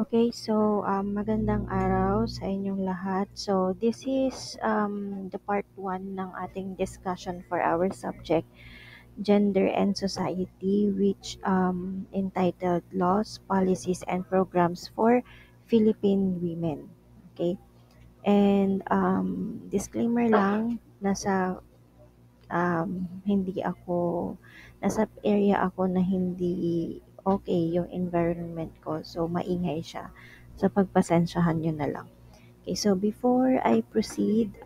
Okay, so magandang araw sa inyong lahat. So this is the part 1 ng ating discussion for our subject, Gender and Society, which entitled Laws, Policies, and Programs for Philippine Women. Okay, and disclaimer lang, hindi ako, nasa area ako na hindi okay yung environment ko. So, maingay siya. So, pagpasensyahan nyo na lang. Okay, so before I proceed,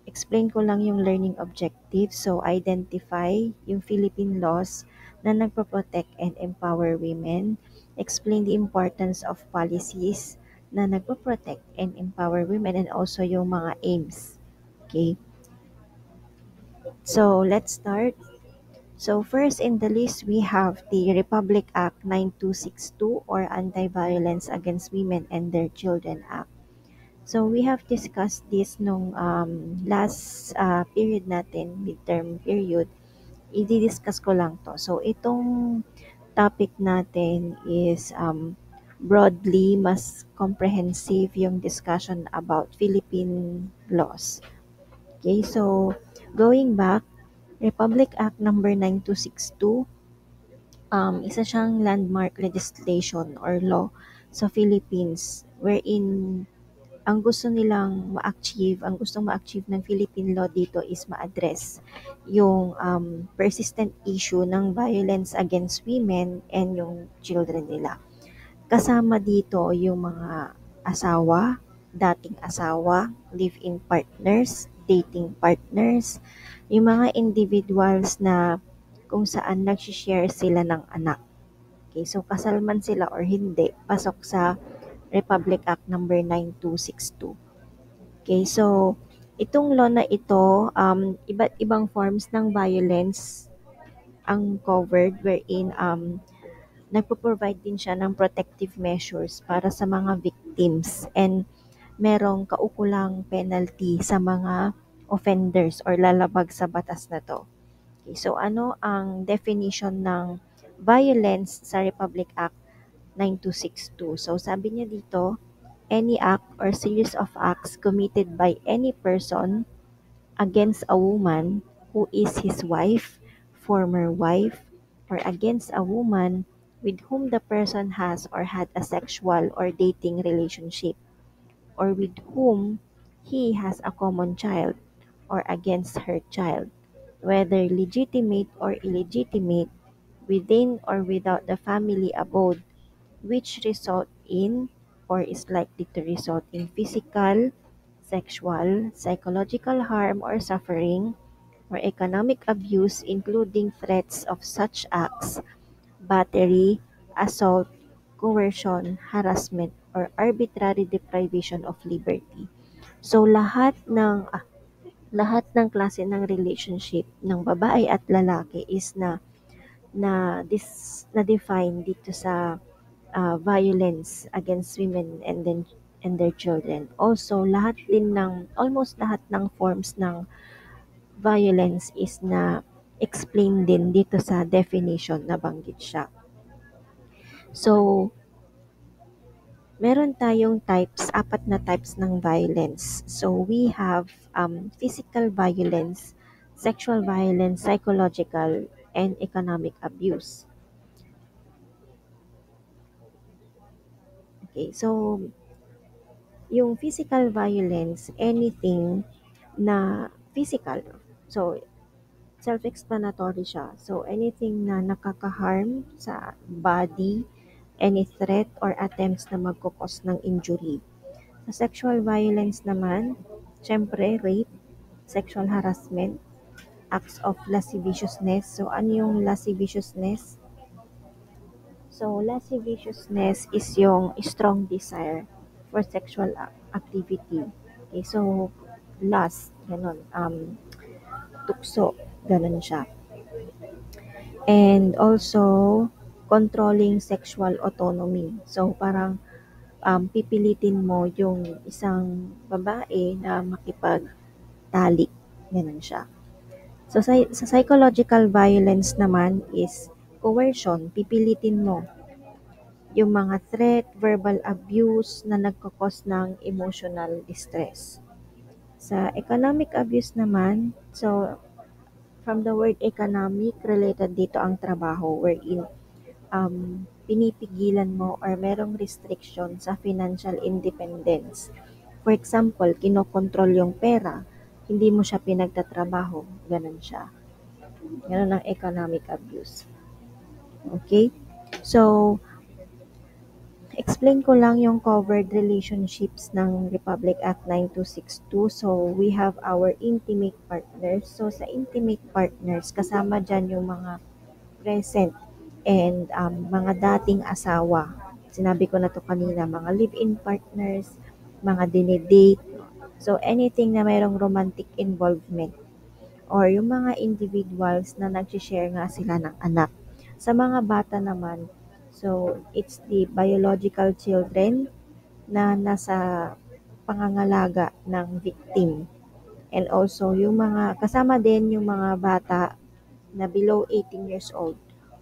explain ko lang yung learning objectives. So, identify yung Philippine laws na nagpo-protect and empower women. Explain the importance of policies na nagpo-protect and empower women, and also yung mga aims. Okay, so let's start. So first in the list, we have the Republic Act 9262, or Anti-Violence Against Women and Their Children Act. So we have discussed this nung last period natin, midterm period. I-discuss ko lang to. So itong topic natin is broadly mas comprehensive yung discussion about Philippine laws. Okay, so going back, Republic Act number 9262, isa siyang landmark legislation or law sa Philippines, wherein ang gustong ma-achieve ng Philippine law dito is ma-address yung persistent issue ng violence against women and yung children nila. Kasama dito yung mga asawa, dating asawa, live-in partners, dating partners, yung mga individuals na kung saan nag-share sila ng anak. Okay, so kasal man sila or hindi, pasok sa Republic Act number 9262. Okay, so itong law na ito, iba't ibang forms ng violence ang covered, wherein nagpo-provide din siya ng protective measures para sa mga victims, and merong kaukulang penalty sa mga offenders or lalabag sa batas na to. Okay, so ano ang definition ng violence sa Republic Act 9262? So sabi niya dito, any act or series of acts committed by any person against a woman who is his wife, former wife, or against a woman with whom the person has or had a sexual or dating relationship, or with whom he has a common child, or against her child, whether legitimate or illegitimate, within or without the family abode, which result in or is likely to result in physical, sexual, psychological harm or suffering, or economic abuse, including threats of such acts, battery, assault, coercion, harassment, or arbitrary deprivation of liberty. So lahat ng klase ng relationship ng babae at lalaki is na define dito sa violence against women and their children. Also, almost lahat ng forms ng violence is na explain din dito sa definition na banggit siya. So, meron tayong apat na types ng violence. So, we have physical violence, sexual violence, psychological, and economic abuse. Okay, so yung physical violence, anything na physical. So, self-explanatory siya. So, anything na nakaka-harm sa body, any threat or attempts na magkukos ng injury. Sa sexual violence naman, syempre, rape, sexual harassment, acts of lasciviousness. So, ano yung lasciviousness? So, lasciviousness is yung strong desire for sexual activity. Okay, so, lust, ganun, tukso, ganun siya. And also, controlling sexual autonomy. So, parang pipilitin mo yung isang babae na makipagtalik. Ganun siya. So, sa psychological violence naman is coercion. Pipilitin mo yung mga threat, verbal abuse na nagkakos ng emotional distress. Sa economic abuse naman, so from the word economic, related dito ang trabaho wherein pinipigilan mo or merong restriction sa financial independence. For example, kinokontrol yung pera, hindi mo siya pinagtatrabaho, ganun siya. Ganun ang economic abuse. Okay? So, explain ko lang yung covered relationships ng Republic Act 9262. So, we have our intimate partners. So, sa intimate partners, kasama dyan yung mga present and mga dating asawa. Sinabi ko na to kanina, mga live-in partners, mga dinedate. So, anything na mayroong romantic involvement or yung mga individuals na nag-share nga sila ng anak. Sa mga bata naman, so it's the biological children na nasa pangangalaga ng victim. And also yung mga kasama din yung mga bata na below 18 years old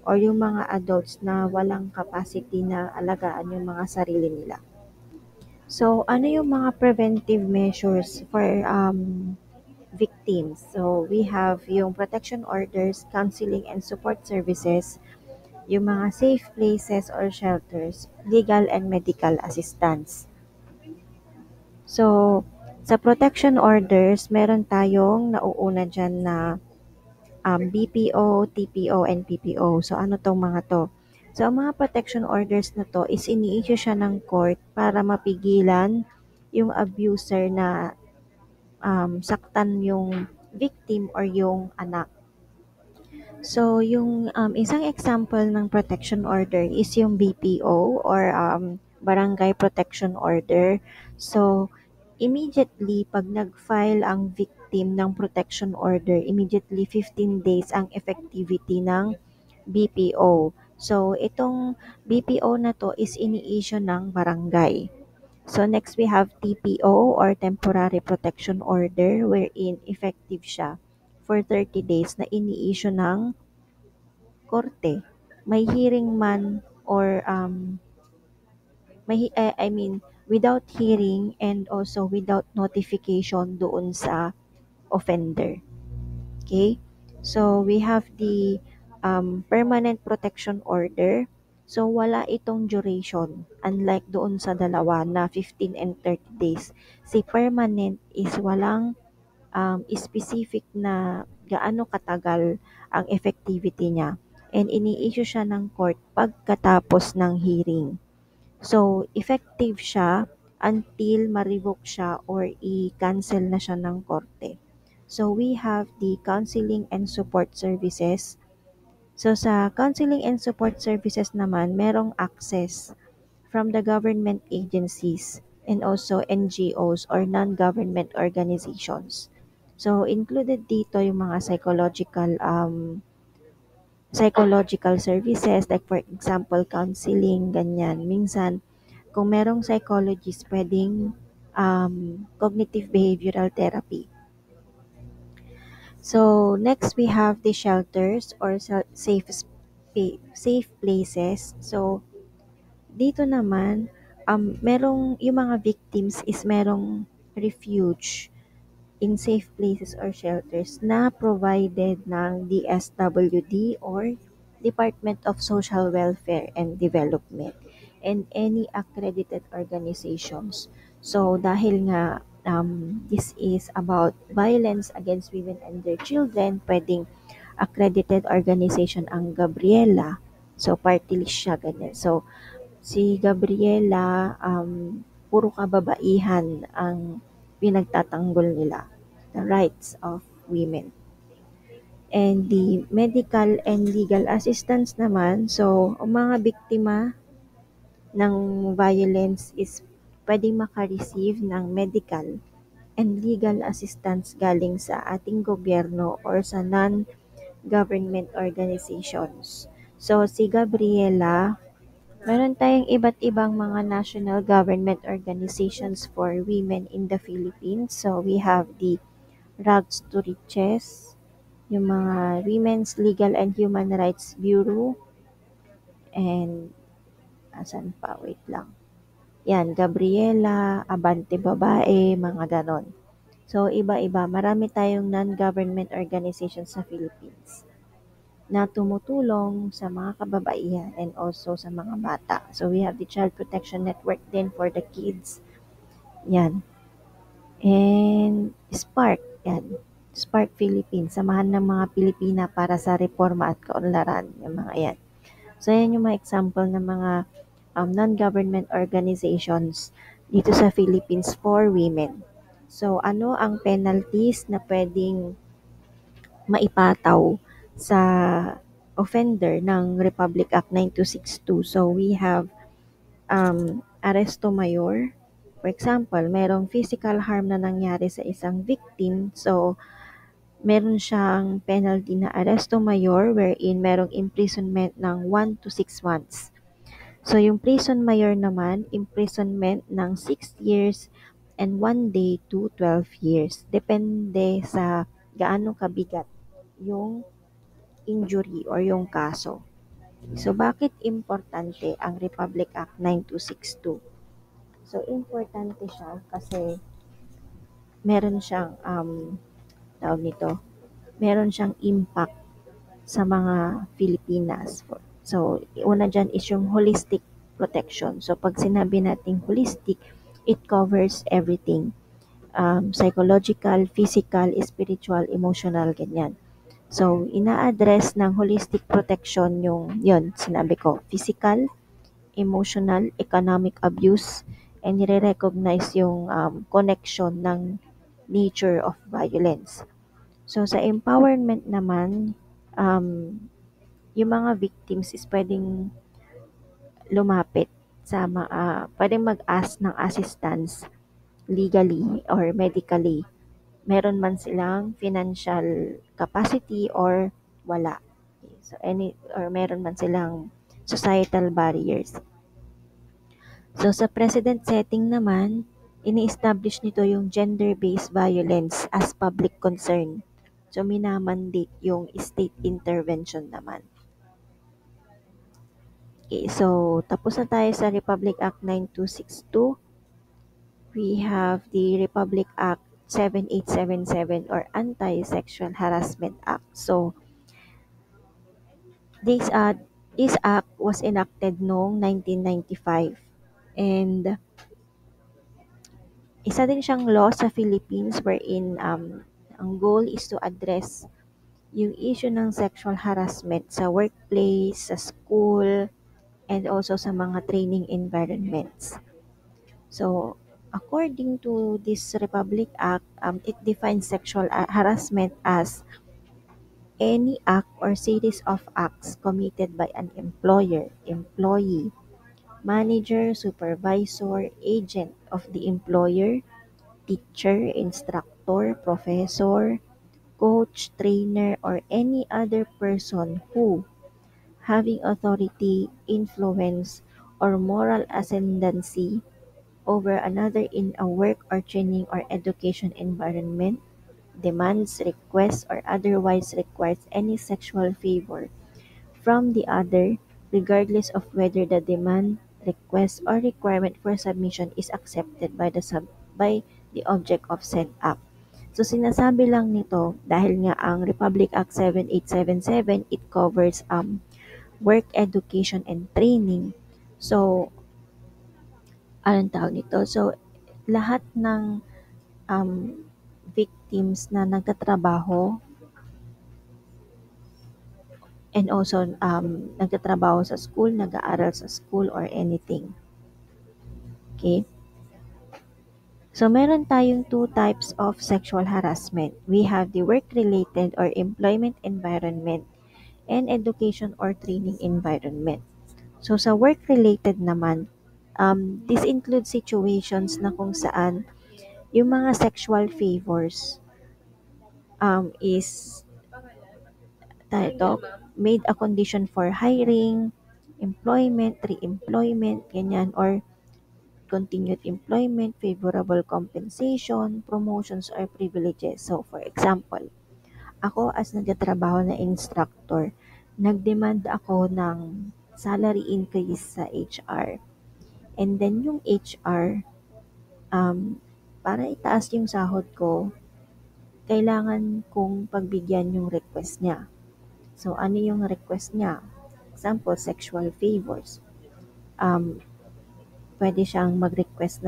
or yung mga adults na walang capacity na alagaan yung mga sarili nila. So, ano yung mga preventive measures for victims? So, we have yung protection orders, counseling and support services, yung mga safe places or shelters, legal and medical assistance. So, sa protection orders, meron tayong nauuna dyan na BPO, TPO, and PPO. So, ano tong mga to? So, ang mga protection orders na to is ini-issue siya ng court para mapigilan yung abuser na saktan yung victim or yung anak. So, yung isang example ng protection order is yung BPO or Barangay Protection Order. So, immediately pag nag-file ang victim ng protection order, immediately 15 days ang effectivity ng BPO. So, itong BPO na to is ini-issue ng barangay. So, next we have TPO or Temporary Protection Order wherein effective siya for 30 days na ini-issue ng korte. May hearing man or I mean without hearing and also without notification doon sa offender. Okay? So we have the permanent protection order. So wala itong duration unlike doon sa dalawa na 15 and 30 days. Si permanent is walang specific na gaano katagal ang effectivity niya and ini-issue siya ng court pagkatapos ng hearing. So, effective siya until ma-revoke siya or i-cancel na siya ng korte. So, we have the counseling and support services. So, sa counseling and support services naman, merong access from the government agencies and also NGOs or non-government organizations. So, included dito yung mga psychological services like for example, counseling, ganyan. Minsan, kung merong psychologist, pwedeng cognitive behavioral therapy. So, next we have the shelters or safe places. So, dito naman, merong yung mga victims is merong refuge in safe places or shelters na provided ng DSWD or Department of Social Welfare and Development and any accredited organizations. So dahil nga this is about violence against women and their children, pwedeng accredited organization ang Gabriela. So party list siya ganyan. So si Gabriela, puro kababaihan ang pinagtatanggol nila, the rights of women. And the medical and legal assistance naman, so ang mga biktima ng violence is pwedeng makareceive ng medical and legal assistance galing sa ating gobyerno or sa non-government organizations. So si Gabriela, meron tayong iba't ibang mga national government organizations for women in the Philippines. So, we have the Rags to Riches, yung mga Women's Legal and Human Rights Bureau, and Asan pa? Wait lang. Yan, Gabriela, Abante Babae, mga ganon. So, iba-iba. Marami tayong non-government organizations sa Philippines na tumutulong sa mga kababaihan and also sa mga bata. So, we have the Child Protection Network din for the kids. Yan. And Spark. Yan. Spark Philippines. Samahan ng mga Pilipina para sa reforma at kaunlaran. Yung mga yan. So, yan yung mga example ng mga non-government organizations dito sa Philippines for women. So, ano ang penalties na pwedeng maipataw sa offender ng Republic Act 9262? So, we have Arresto Mayor. For example, merong physical harm na nangyari sa isang victim. So, meron siyang penalty na Arresto Mayor wherein merong imprisonment ng 1 to 6 months. So, yung prison mayor naman, imprisonment ng 6 years and 1 day to 12 years. Depende sa gaano kabigat yung injury or yung kaso. So, bakit importante ang Republic Act 9262? So, importante siya kasi meron siyang, tawag nito, meron siyang impact sa mga Filipinas. So, una dyan is yung holistic protection. So, pag sinabi nating holistic, it covers everything. Psychological, physical, spiritual, emotional, ganyan. So, ina-address ng holistic protection yung, yun, sinabi ko, physical, emotional, economic abuse, and nire-recognize yung connection ng nature of violence. So, sa empowerment naman, um, yung mga victims is pwedeng lumapit sa pwedeng mag-ask ng assistance legally or medically. Meron man silang financial capacity or wala. Okay, so or meron man silang societal barriers. So sa president setting naman, ini-establish nito yung gender-based violence as public concern. So minamandate yung state intervention naman. Okay, so tapos na tayo sa Republic Act 9262. We have the Republic Act 7877 or Anti-Sexual Harassment Act. So this act was enacted noong 1995 and isa din siyang law sa Philippines wherein ang goal is to address yung issue ng sexual harassment sa workplace, sa school, and also sa mga training environments. So, according to this Republic Act, it defines sexual harassment as any act or series of acts committed by an employer, employee, manager, supervisor, agent of the employer, teacher, instructor, professor, coach, trainer, or any other person who, having authority, influence, or moral ascendancy over another in a work or training or education environment, demands, requests, or otherwise requires any sexual favor from the other, regardless of whether the demand, request, or requirement for submission is accepted by the object of said act. So sinasabi lang nito dahil nga ang Republic Act 7877 it covers work education and training. So anong tawag nito? So lahat ng um, victims na nagtatrabaho and also nagtatrabaho sa school, nag-aaral sa school or anything. Okay? So, meron tayong two types of sexual harassment. We have the work-related or employment environment and education or training environment. So, sa work-related naman, this includes situations na kung saan yung mga sexual favors is ito, made a condition for hiring, employment, re-employment, ganyan, or continued employment, favorable compensation, promotions, or privileges. So, for example, ako as nagtatrabaho na instructor, nagdemand ako ng salary increase sa HR. And then yung HR, para itaas yung sahod ko, kailangan kong pagbigyan yung request niya. So, ano yung request niya? Example, sexual favors. Um, Pwede siyang mag-request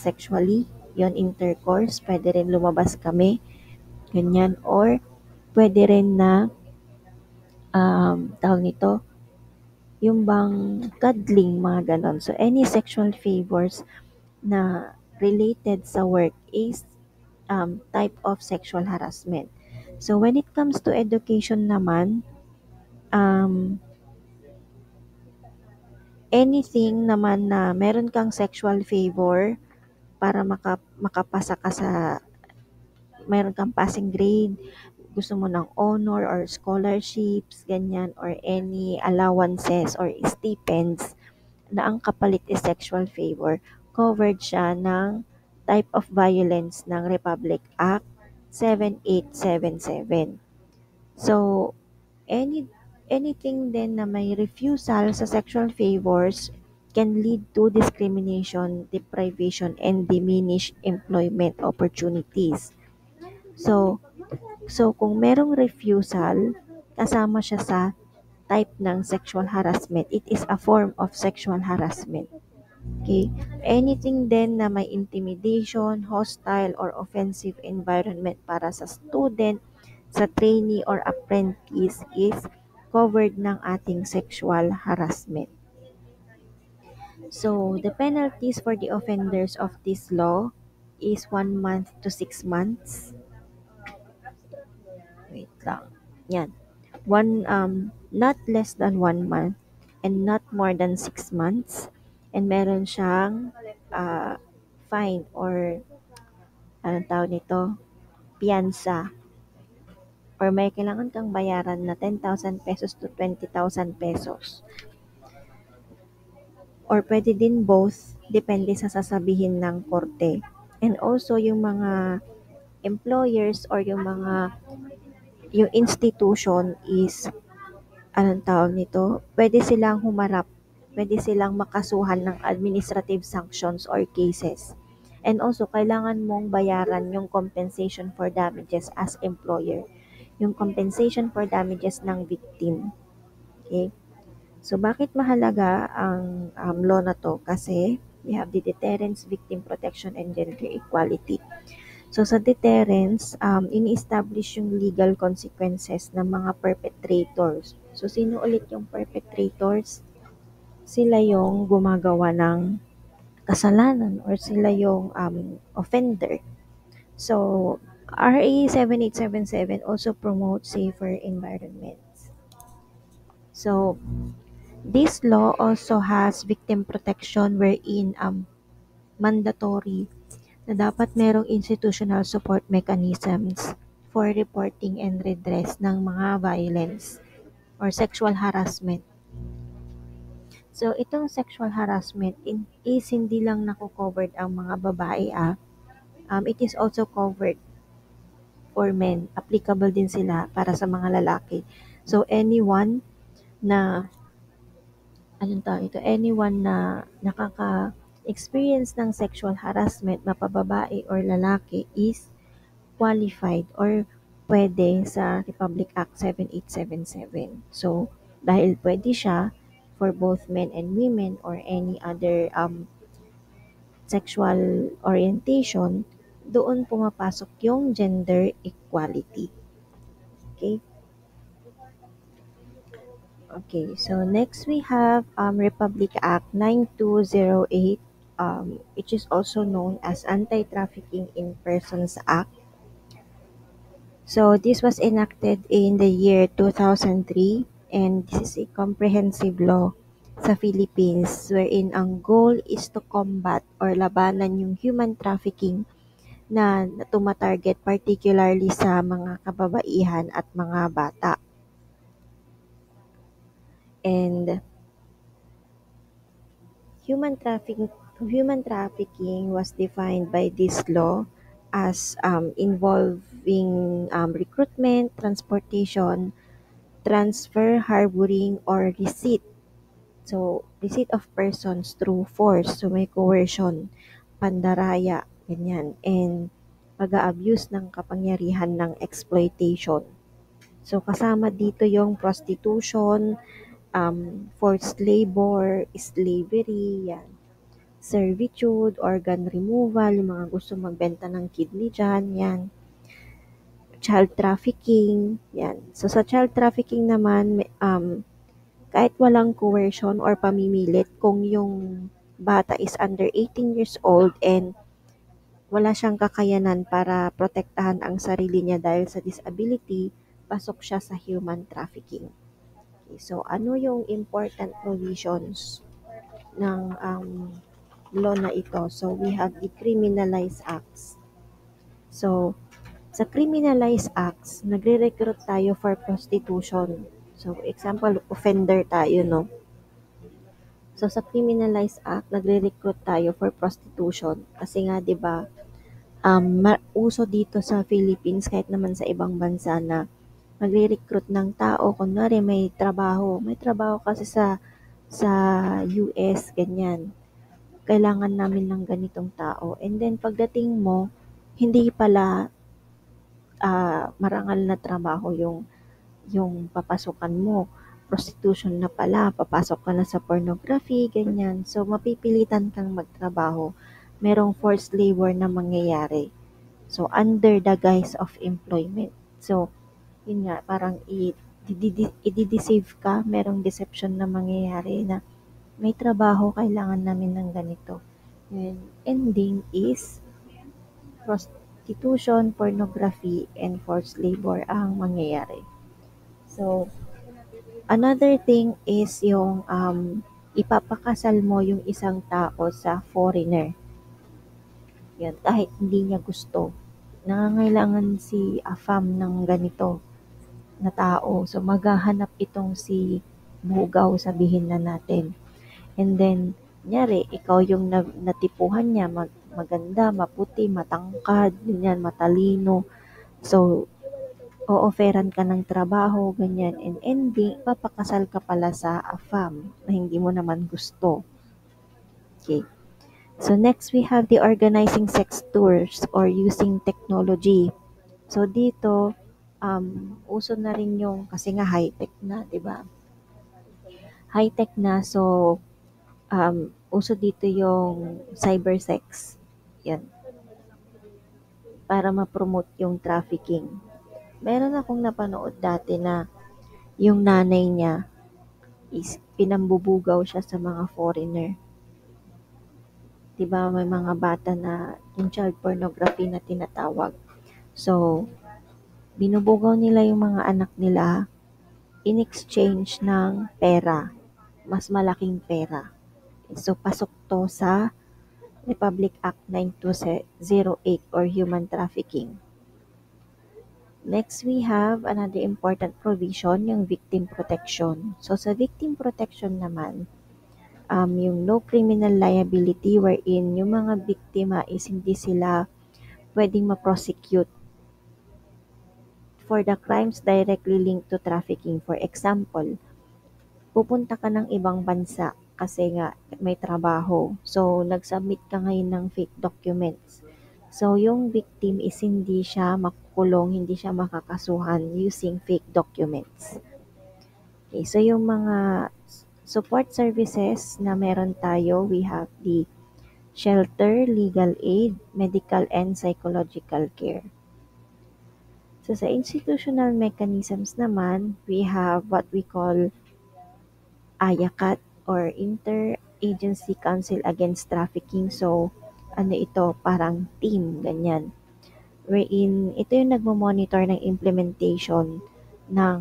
sexually, yon intercourse, pwede rin lumabas kami, ganyan, or pwede rin na, tawag nito, yung bang cuddling, mga ganon. So, any sexual favors na related sa work is type of sexual harassment. So, when it comes to education naman, um, anything naman na meron kang sexual favor para makapasa ka sa, meron kang passing grade, gusto mo ng honor or scholarships, ganyan, or any allowances or stipends na ang kapalit is sexual favor, covered siya ng type of violence ng Republic Act 7877. So, any anything din na may refusal sa sexual favors can lead to discrimination, deprivation, and diminished employment opportunities. So, kung merong refusal, kasama siya sa type ng sexual harassment. It is a form of sexual harassment. Okay? Anything then na may intimidation, hostile, or offensive environment para sa student, sa trainee or apprentice is covered ng ating sexual harassment. So, the penalties for the offenders of this law is 1 month to 6 months. Wait lang. Yan. Not less than 1 month and not more than 6 months. And meron siyang fine or anong tawag nito, piyansa, or may kailangan kang bayaran na 10,000 pesos to 20,000 pesos. Or pwede din both, depende sa sasabihin ng korte. And also yung mga employers or yung institution is, anong tawag nito, pwede silang humarap, pwede silang makasuhan ng administrative sanctions or cases. And also, kailangan mong bayaran yung compensation for damages as employer. Yung compensation for damages ng victim. Okay? So, bakit mahalaga ang law na to? Kasi we have the deterrence, victim protection, and gender equality. So, sa deterrence, ini-establish yung legal consequences ng mga perpetrators. So, sino ulit yung perpetrators? Sila yung gumagawa ng kasalanan or sila yung offender. So, RA 7877 also promotes safer environments. So, this law also has victim protection wherein mandatory na dapat merong institutional support mechanisms for reporting and redress ng mga violence or sexual harassment. So, itong sexual harassment is hindi lang nako-covered ang mga babae. It is also covered for men. Applicable din sila para sa mga lalaki. So, anyone na anyone na nakaka-experience ng sexual harassment, mapababae or lalaki, is qualified or pwede sa Republic Act 7877. So, dahil pwede siya for both men and women or any other sexual orientation, doon pumapasok yung gender equality. Okay? Okay, so next we have Republic Act 9208, which is also known as Anti-Trafficking in Persons Act. So this was enacted in the year 2003, and this is a comprehensive law sa Philippines wherein ang goal is to combat or labanan yung human trafficking na tumatarget particularly sa mga kababaihan at mga bata. And human trafficking was defined by this law as involving recruitment, transportation, transfer, harboring, or receipt. So, receipt of persons through force. So, may coercion, pandaraya, ganyan. And pag-a-abuse ng kapangyarihan ng exploitation. So, kasama dito yung prostitution, forced labor, slavery, yan. Servitude, organ removal, yung mga gusto magbenta ng kidney dyan, yan. Child trafficking, yan. So, sa child trafficking naman, kahit walang coercion or pamimilit, kung yung bata is under 18 years old and wala siyang kakayanan para protektahan ang sarili niya dahil sa disability, pasok siya sa human trafficking. Okay, so, ano yung important provisions ng law na ito? So, we have the Criminalized Acts. So, sa Criminalized Acts, nagre-recruit tayo for prostitution. So, example, offender tayo, no? So, sa Criminalized Act, nagre-recruit tayo for prostitution. Kasi nga, di ba, uso dito sa Philippines, kahit naman sa ibang bansa na magre-recruit ng tao. Kunwari, may trabaho. May trabaho kasi sa US, ganyan. Kailangan namin ng ganitong tao. And then, pagdating mo, hindi pala marangal na trabaho yung papasukan mo. Prostitution na pala, papasok ka na sa pornography, ganyan. So, mapipilitan kang magtrabaho. Merong forced labor na mangyayari. So, under the guise of employment. So, yun nga, parang i-deceive ka, merong deception na mangyayari na may trabaho, kailangan namin ng ganito. And ending is prostitution, pornography, and forced labor ang mangyayari. So, another thing is yung ipapakasal mo yung isang tao sa foreigner. Yan, kahit hindi niya gusto. Nangangailangan si AFAM ng ganito na tao. So, maghahanap itong si Bugaw, sabihin na natin. And then, kunyari, ikaw yung natipuhan niya, maganda, maputi, matangkad, ganyan, matalino. So, o-offeran ka ng trabaho, ganyan. And ending, papakasal ka pala sa AFAM na hindi mo naman gusto. Okay. So, next we have the organizing sex tours or using technology. So, dito, uso na rin yung, kasi nga high-tech na, di ba? High-tech na, so, uso dito yung cybersex. Yan. Para ma-promote yung trafficking. Meron akong napanood dati na yung nanay niya is pinambubugaw siya sa mga foreigner. Diba may mga bata na yung child pornography na tinatawag. So, binubugaw nila yung mga anak nila in exchange ng pera. Mas malaking pera. So, pasok to sa Republic Act 9208 or human trafficking. Next, we have another important provision, yung victim protection. So, sa victim protection naman, yung no criminal liability wherein yung mga biktima is hindi sila pwedeng ma-prosecute for the crimes directly linked to trafficking. For example, pupunta ka ng ibang bansa kasi nga may trabaho. So, nag-submit ka ngayon ng fake documents. So, yung victim is hindi siya makukulong, hindi siya makakasuhan using fake documents. Okay, so yung mga support services na meron tayo, we have the shelter, legal aid, medical and psychological care. So sa institutional mechanisms naman, we have what we call AYACAT or Interagency Council Against Trafficking. So ano ito, parang team, ganyan. Wherein ito yung nagmo-monitor ng implementation ng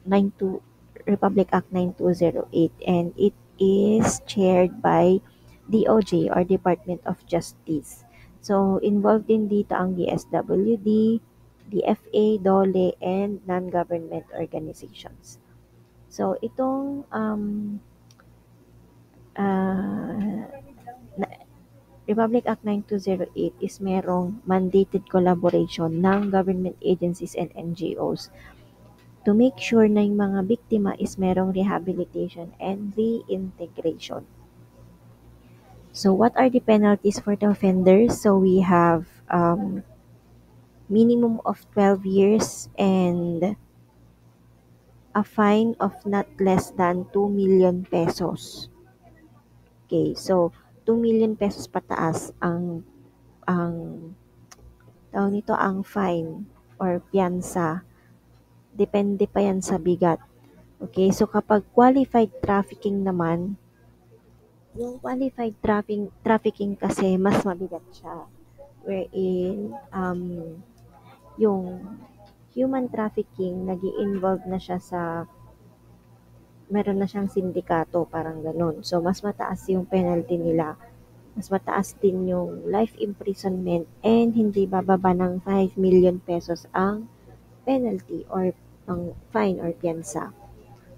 92 Republic Act 9208 and it is chaired by DOJ or Department of Justice. So, involved din dito ang DSWD, DFA, DOLE, and non-government organizations. So, itong Republic Act 9208 is merong mandated collaboration ng government agencies and NGOs to make sure na yung mga biktima is merong rehabilitation and reintegration. So what are the penalties for the offenders? So we have minimum of 12 years and a fine of not less than 2 million pesos. Okay, so 2 million pesos pataas ang tawag nito ang fine or piyansa. Depende pa yan sa bigat. Okay, so kapag qualified trafficking naman, yung qualified trafficking kasi mas mabigat siya. Wherein yung human trafficking nag involve na siya sa meron na siyang sindikato, parang ganun. So, mas mataas yung penalty nila. Mas mataas din yung life imprisonment and hindi bababa ng 5 million pesos ang penalty or ang fine or piyansa.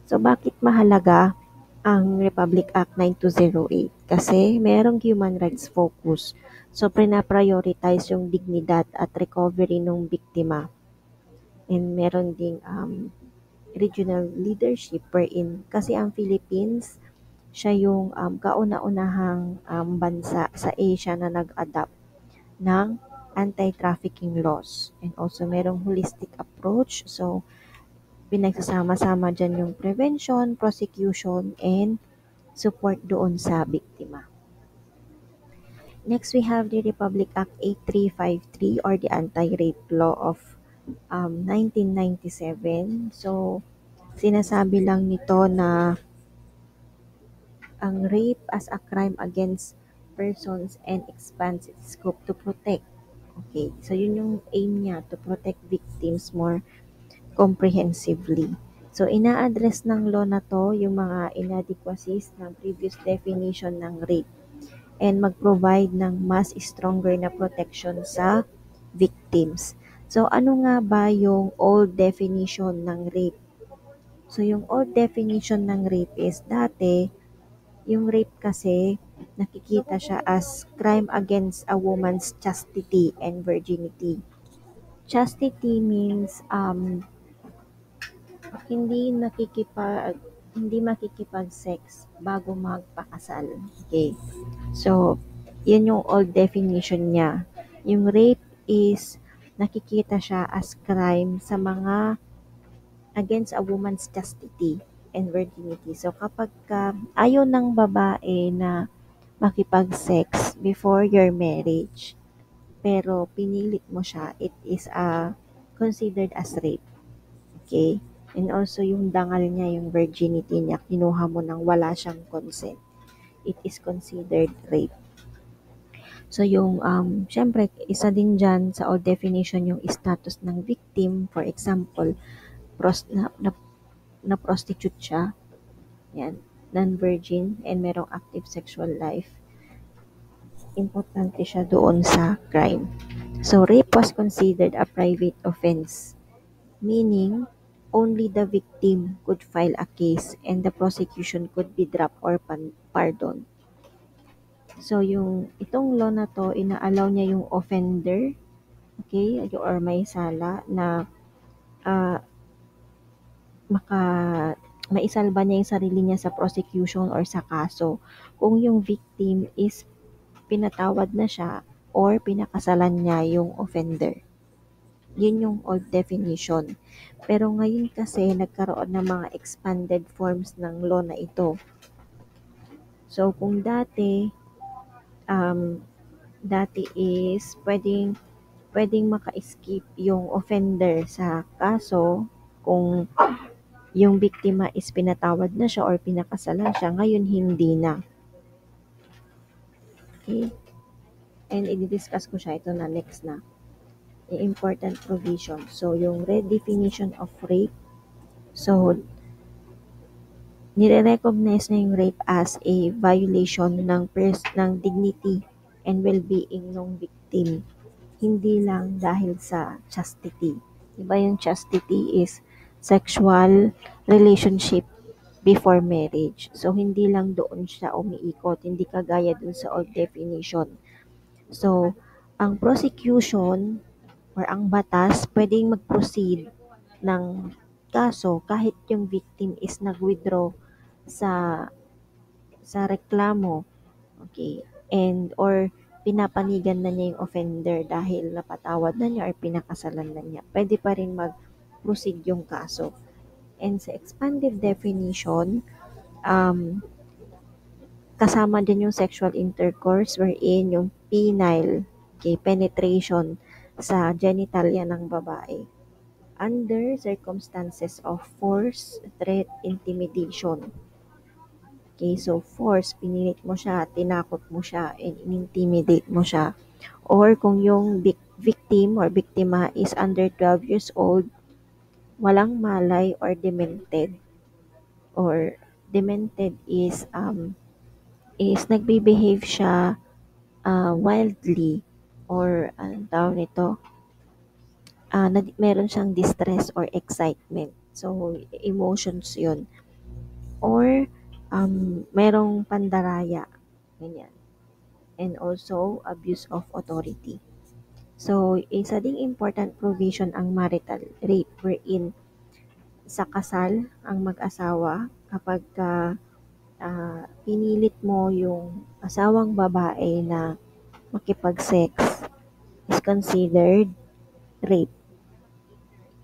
So, bakit mahalaga ang Republic Act 9208? Kasi merong human rights focus. So, prina-prioritize yung dignidad at recovery ng biktima. And meron ding regional leadership wherein kasi ang Philippines, siya yung kauna-unahang bansa sa Asia na nag-adapt ng anti-trafficking laws. And also merong holistic approach. So, pinagsasama-sama dyan yung prevention, prosecution, and support doon sa biktima. Next, we have the Republic Act 8353 or the Anti-Rape Law of 1997. So, sinasabi lang nito na ang rape as a crime against persons and expands its scope to protect. Okay, so yun yung aim niya, to protect victims more comprehensively. So, ina-address ng law na to yung mga inadequacies ng previous definition ng rape and mag-provide ng mas stronger na protection sa victims. So, ano nga ba yung old definition ng rape? So, yung old definition ng rape is dati, yung rape kasi nakikita siya as crime against a woman's chastity and virginity. Chastity means hindi makikipag-sex bago magpakasal. Okay. So, yun yung old definition niya. Yung rape is nakikita siya as crime sa mga against a woman's chastity and virginity. So, kapag ayaw ng babae na makipag-sex before your marriage, pero pinilit mo siya, it is considered as rape. Okay? And also, yung dangal niya, yung virginity niya, kinuha mo nang wala siyang consent. It is considered rape. So, yung, syempre, isa din dyan sa old definition yung status ng victim. For example, na prostitute siya. Yan. Non-virgin and merong active sexual life. Importante siya doon sa crime. So, rape was considered a private offense, meaning only the victim could file a case and the prosecution could be dropped or pardon. So, itong law na to, ina-allow niya yung offender, okay, or may sala na maisalba niya yung sarili niya sa prosecution or sa kaso kung yung victim is pinatawad na siya or pinakasalan niya yung offender. Yun yung old definition. Pero ngayon kasi nagkaroon ng mga expanded forms ng law na ito. So kung dati is pwedeng maka-skip yung offender sa kaso kung yung biktima is pinatawad na siya or pinakasalan siya, ngayon hindi na. Okay? And i-discuss ko siya, ito na, next na. Important provision. So, yung redefinition of rape. So, nire-recognize na yung rape as a violation ng dignity and well-being ng victim. Hindi lang dahil sa chastity. Diba yung chastity is sexual relationship before marriage. So, hindi lang doon siya umiikot. Hindi kagaya dun sa old definition. So, ang prosecution or ang batas pwedeng mag-proceed ng kaso kahit yung victim is nag-withdraw sa reklamo, okay, and or pinapanigan na niya yung offender dahil napatawad na niya or pinakasalan na niya, pwede pa rin mag-proceed yung kaso. And sa expanded definition, um, kasama din yung sexual intercourse wherein yung penile, okay, penetration sa genitalia ng babae under circumstances of force, threat, intimidation. Okay, so force, pinilit mo siya, tinakot mo siya, and intimidate mo siya. Or kung yung victim or biktima is under 12 years old, walang malay or demented. Or demented is nagbe-behave siya wildly or anong tawag nito, meron siyang distress or excitement. So, emotions yun. Or merong pandaraya. Ganyan. And also, abuse of authority. So, isa ding important provision ang marital rape wherein sa kasal ang mag-asawa kapag pinilit mo yung asawang babae na makipag-sex is considered rape.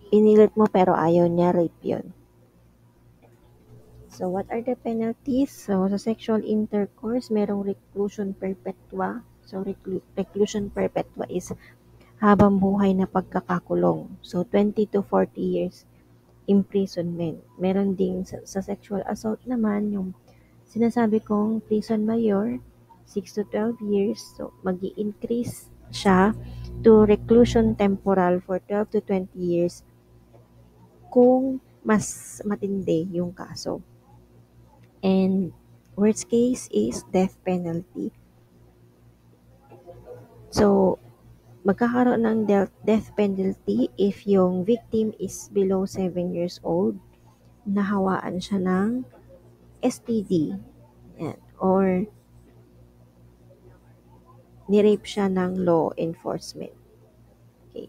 Pinilit mo pero ayaw niya, rape yun. So, what are the penalties? So, sa sexual intercourse, merong reclusion perpetua. So, reclusion perpetua is habang buhay na pagkakakulong. So, 20 to 40 years imprisonment. Meron ding sa sexual assault naman, yung sinasabi kong prison mayor, 6 to 12 years. So, mag-i-increase siya to reclusion temporal for 12 to 20 years kung mas matindi yung kaso. And worst case is death penalty. So, magkakaroon ng death penalty if yung victim is below 7 years old, nahawaan siya ng STD, yan, or nirape siya ng law enforcement. Okay.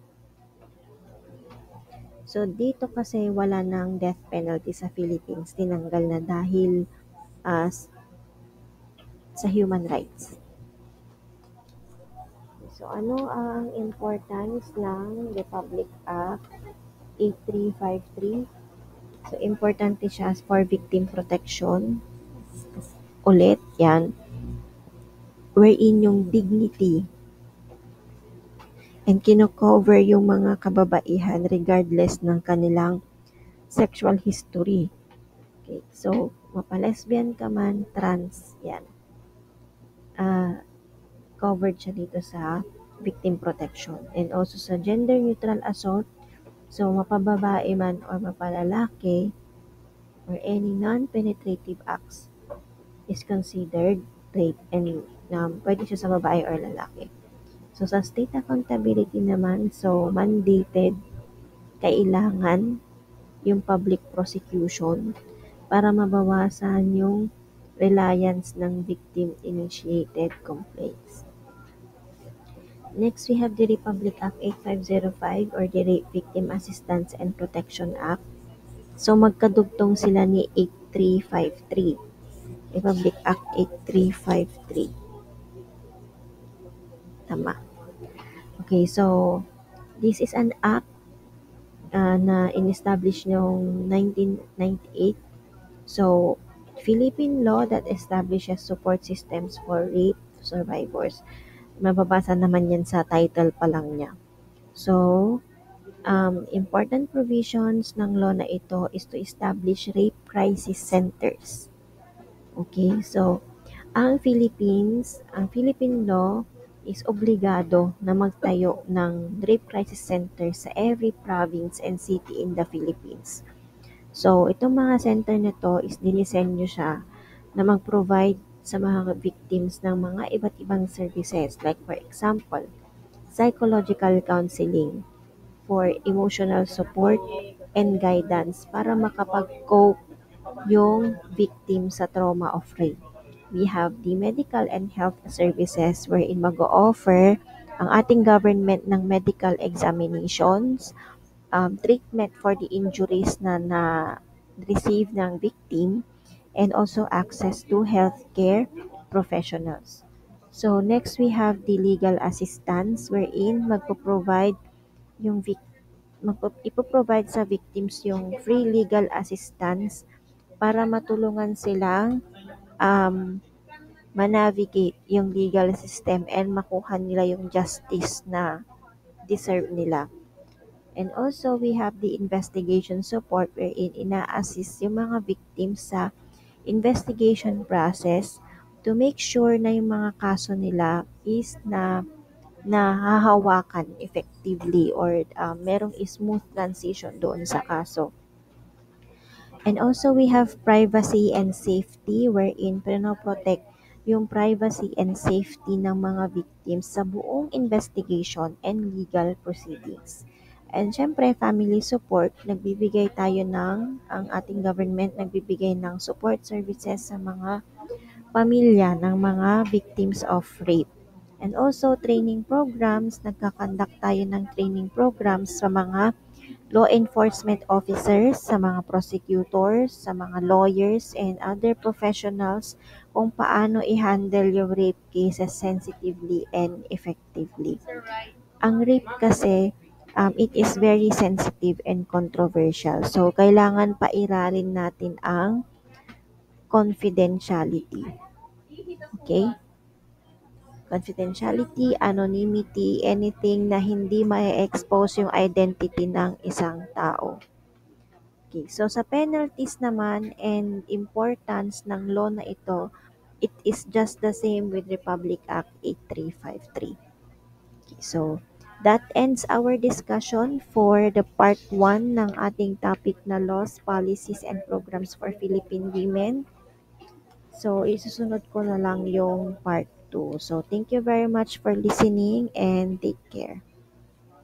So, dito kasi wala ng death penalty sa Philippines, tinanggal na dahil sa human rights. So, ano ang importance ng Republic Act 8353? So, importante siya for victim protection. Ulit, yan. Wherein yung dignity and kino-cover yung mga kababaihan regardless ng kanilang sexual history. Okay, so, mapa-lesbian ka man, trans, yan. Covered siya dito sa victim protection. And also sa gender-neutral assault, so mapababae man or mapalalaki or any non-penetrative acts is considered rape and pwede siya sa babae or lalaki. So sa state accountability naman, so mandated, kailangan yung public prosecution para mabawasan yung reliance ng victim-initiated complaints. Next, we have the Republic Act 8505 or the Rape Victim Assistance and Protection Act. So, magkadugtong sila ni 8353. Republic Act 8353. Tama. Okay, so, this is an act na in-establish noong 1998. So, Philippine law that establishes support systems for rape survivors. Mababasa naman yan sa title pa lang niya. So, important provisions ng law na ito is to establish rape crisis centers. Okay, so, ang Philippine law is obligado na magtayo ng rape crisis center sa every province and city in the Philippines. So, itong mga center na to is dinisenyo siya na mag-provide sa mga victims ng mga iba't ibang services like for example, psychological counseling for emotional support and guidance para makapag-cope yung victim sa trauma of rape. We have the medical and health services wherein mag-o-offer ang ating government ng medical examinations, treatment for the injuries na receive ng victim, and also access to healthcare professionals. So next we have the legal assistance wherein yung vic ipo-provide sa victims yung free legal assistance para matulungan silang um, ma-navigate yung legal system and makuha nila yung justice na deserve nila. And also, we have the investigation support wherein ina-assist yung mga victims sa investigation process to make sure na yung mga kaso nila is nahahawakan effectively or merong smooth transition doon sa kaso. And also we have privacy and safety wherein pinoprotect yung privacy and safety ng mga victims sa buong investigation and legal proceedings. And syempre, family support, ang ating government nagbibigay ng support services sa mga pamilya ng mga victims of rape. And also training programs, nagkakandak tayo ng training programs sa mga law enforcement officers, sa mga prosecutors, sa mga lawyers, and other professionals kung paano i-handle yung rape cases sensitively and effectively. Ang rape kasi, it is very sensitive and controversial. So, kailangan pairalin natin ang confidentiality. Okay? Confidentiality, anonymity, anything na hindi ma-expose yung identity ng isang tao. Okay, so sa penalties naman and importance ng law na ito, it is just the same with Republic Act 8353. Okay, so that ends our discussion for the part 1 ng ating topic na laws, policies, and programs for Philippine women. So, isusunod ko na lang yung part 2. So, thank you very much for listening and take care.